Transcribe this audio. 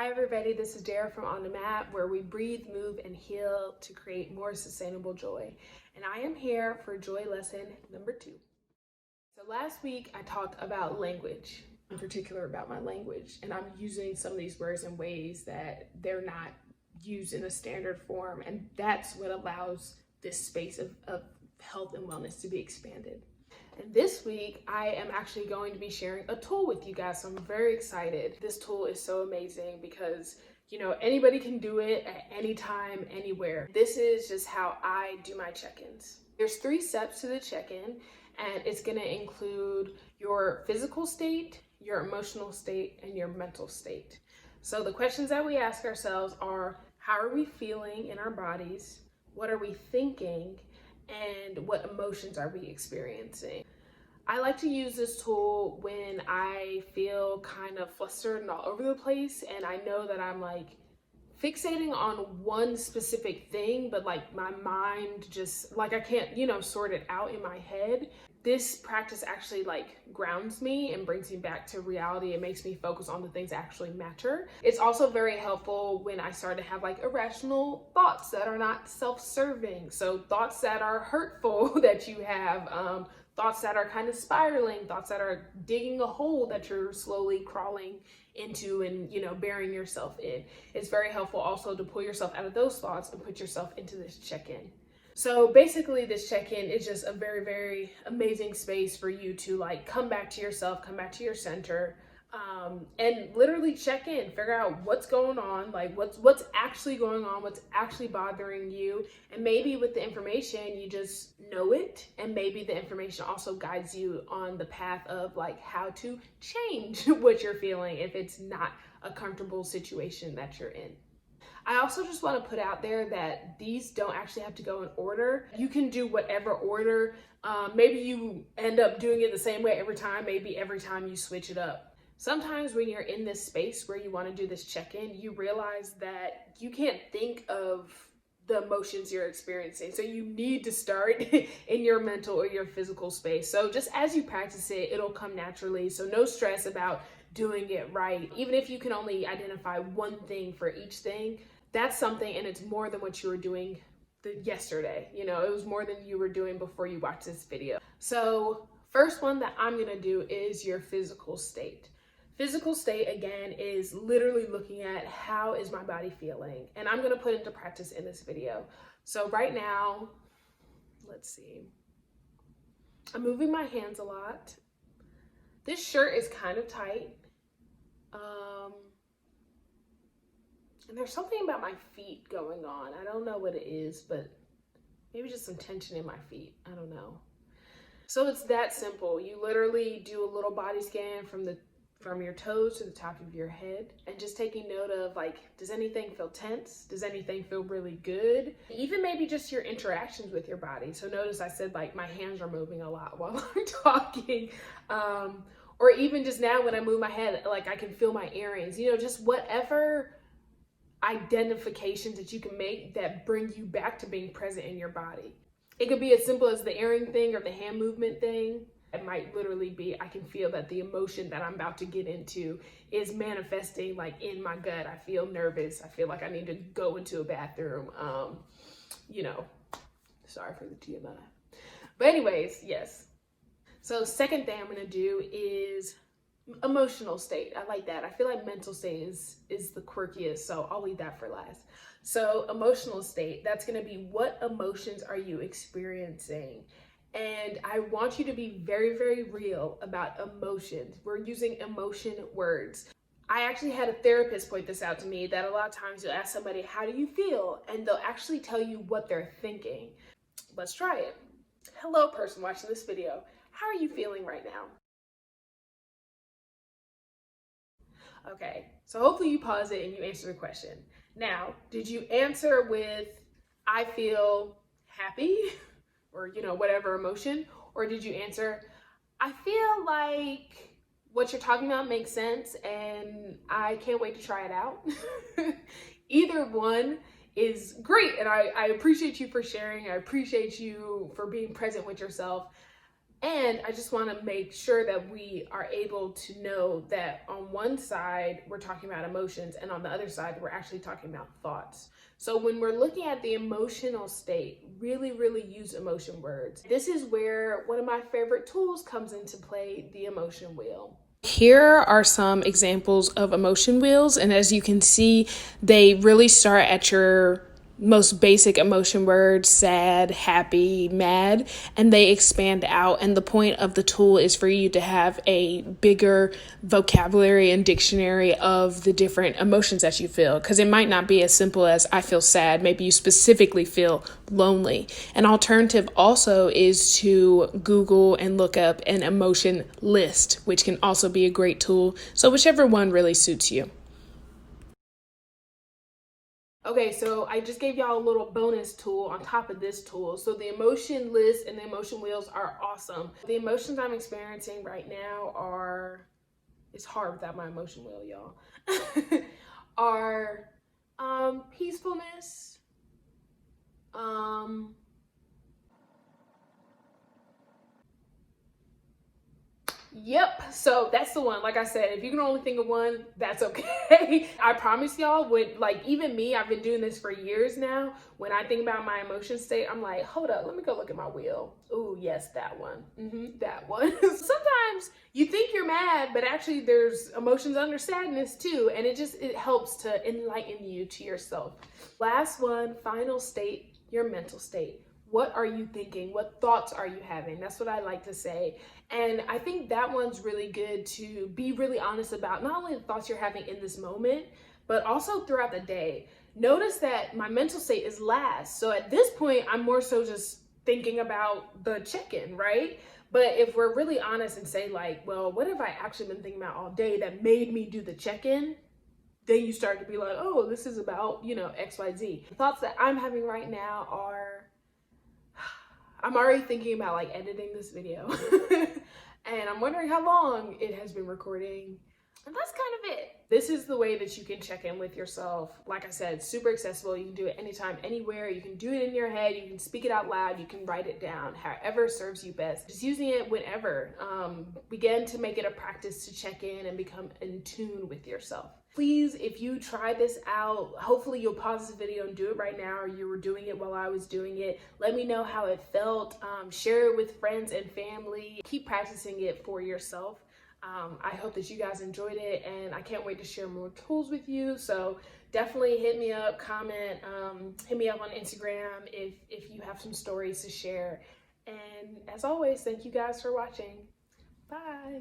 Hi everybody, this is Dara from On.Da.Mat, where we breathe, move, and heal to create more sustainable joy. And I am here for joy lesson number 2. So last week I talked about language, in particular about my language, and I'm using some of these words in ways that they're not used in a standard form, and that's what allows this space of health and wellness to be expanded. And this week, I am actually going to be sharing a tool with you guys, so I'm very excited. This tool is so amazing because, anybody can do it at any time, anywhere. This is just how I do my check-ins. There's 3 steps to the check-in, and it's gonna include your physical state, your emotional state, and your mental state. So the questions that we ask ourselves are, how are we feeling in our bodies? What are we thinking? And what emotions are we experiencing? I like to use this tool when I feel kind of flustered and all over the place, and I know that I'm fixating on one specific thing, but my mind just I can't, sort it out in my head. This practice actually grounds me and brings me back to reality. It makes me focus on the things that actually matter. It's also very helpful when I start to have irrational thoughts that are not self-serving. So thoughts that are hurtful that you have, thoughts that are kind of spiraling, thoughts that are digging a hole that you're slowly crawling into and burying yourself in. It's very helpful also to pull yourself out of those thoughts and put yourself into this check-in. So basically this check-in is just a very, very amazing space for you to come back to yourself, come back to your center, and literally check in, figure out what's going on, what's actually going on, what's actually bothering you. And maybe with the information, you just know it. And maybe the information also guides you on the path of how to change what you're feeling if it's not a comfortable situation that you're in. I also just want to put out there that these don't actually have to go in order. You can do whatever order. Maybe you end up doing it the same way every time. Maybe every time you switch it up. Sometimes when you're in this space where you want to do this check-in, you realize that you can't think of the emotions you're experiencing. So you need to start in your mental or your physical space. So just as you practice it, it'll come naturally. So no stress about doing it right. Even if you can only identify one thing for each thing, that's something, and it's more than what you were doing yesterday. It was more than you were doing before you watched this video. So first one that I'm gonna do is your physical state. Physical state, again, is literally looking at how is my body feeling, and I'm gonna put into practice in this video. So right now, let's see, I'm moving my hands a lot. This shirt is kind of tight. And there's something about my feet going on. I don't know what it is, but maybe just some tension in my feet. I don't know. So it's that simple. You literally do a little body scan from your toes to the top of your head, and just taking note of does anything feel tense? Does anything feel really good? Even maybe just your interactions with your body. So notice I said my hands are moving a lot while I'm talking. Or even just now when I move my head, I can feel my earrings, just whatever identifications that you can make that bring you back to being present in your body. It could be as simple as the earring thing or the hand movement thing. It might literally be, I can feel that the emotion that I'm about to get into is manifesting in my gut. I feel nervous. I feel like I need to go into a bathroom. Sorry for the TMI. But anyways, yes. So second thing I'm gonna do is emotional state. I like that. I feel like mental state is the quirkiest, so I'll leave that for last. So emotional state, that's gonna be what emotions are you experiencing? And I want you to be very, very real about emotions. We're using emotion words. I actually had a therapist point this out to me, that a lot of times you'll ask somebody, how do you feel? And they'll actually tell you what they're thinking. Let's try it. Hello, person watching this video. How are you feeling right now? Okay, so hopefully you pause it and you answer the question. Now, did you answer with, I feel happy, or whatever emotion? Or did you answer, I feel like what you're talking about makes sense and I can't wait to try it out? Either one is great, and I appreciate you for sharing. I appreciate you for being present with yourself. And I just want to make sure that we are able to know that on one side, we're talking about emotions, and on the other side, we're actually talking about thoughts. So when we're looking at the emotional state, really, really use emotion words. This is where one of my favorite tools comes into play, the emotion wheel. Here are some examples of emotion wheels, and as you can see, they really start at your most basic emotion words: sad, happy, mad, and they expand out. And the point of the tool is for you to have a bigger vocabulary and dictionary of the different emotions that you feel, because it might not be as simple as I feel sad. Maybe you specifically feel lonely. An alternative also is to Google and look up an emotion list, which can also be a great tool. So whichever one really suits you. Okay, so I just gave y'all a little bonus tool on top of this tool. So the emotion list and the emotion wheels are awesome. The emotions I'm experiencing right now are, it's hard without my emotion wheel, y'all, are peacefulness, yep, so that's the one. Like I said, if you can only think of one, that's okay. I promise y'all, when, like, even me, I've been doing this for years now. When I think about my emotion state, I'm like, hold up, let me go look at my wheel. Ooh, yes, that one. That one. Sometimes you think you're mad, but actually there's emotions under sadness too. And it helps to enlighten you to yourself. Last one, final state, your mental state. What are you thinking? What thoughts are you having? That's what I like to say. And I think that one's really good to be really honest about, not only the thoughts you're having in this moment, but also throughout the day. Notice that my mental state is last. So at this point, I'm more so just thinking about the check-in, right? But if we're really honest and say like, well, what have I actually been thinking about all day that made me do the check-in? Then you start to be like, oh, this is about, XYZ. The thoughts that I'm having right now are, I'm already thinking about like editing this video and I'm wondering how long it has been recording. And that's kind of it. This is the way that you can check in with yourself. Like I said, super accessible. You can do it anytime, anywhere. You can do it in your head. You can speak it out loud. You can write it down, however serves you best. Just using it whenever. Begin to make it a practice to check in and become in tune with yourself. Please, if you try this out, hopefully you'll pause this video and do it right now, or you were doing it while I was doing it. Let me know how it felt. Share it with friends and family. Keep practicing it for yourself. I hope that you guys enjoyed it, and I can't wait to share more tools with you. So definitely hit me up, comment, hit me up on Instagram if you have some stories to share. And as always, thank you guys for watching. Bye.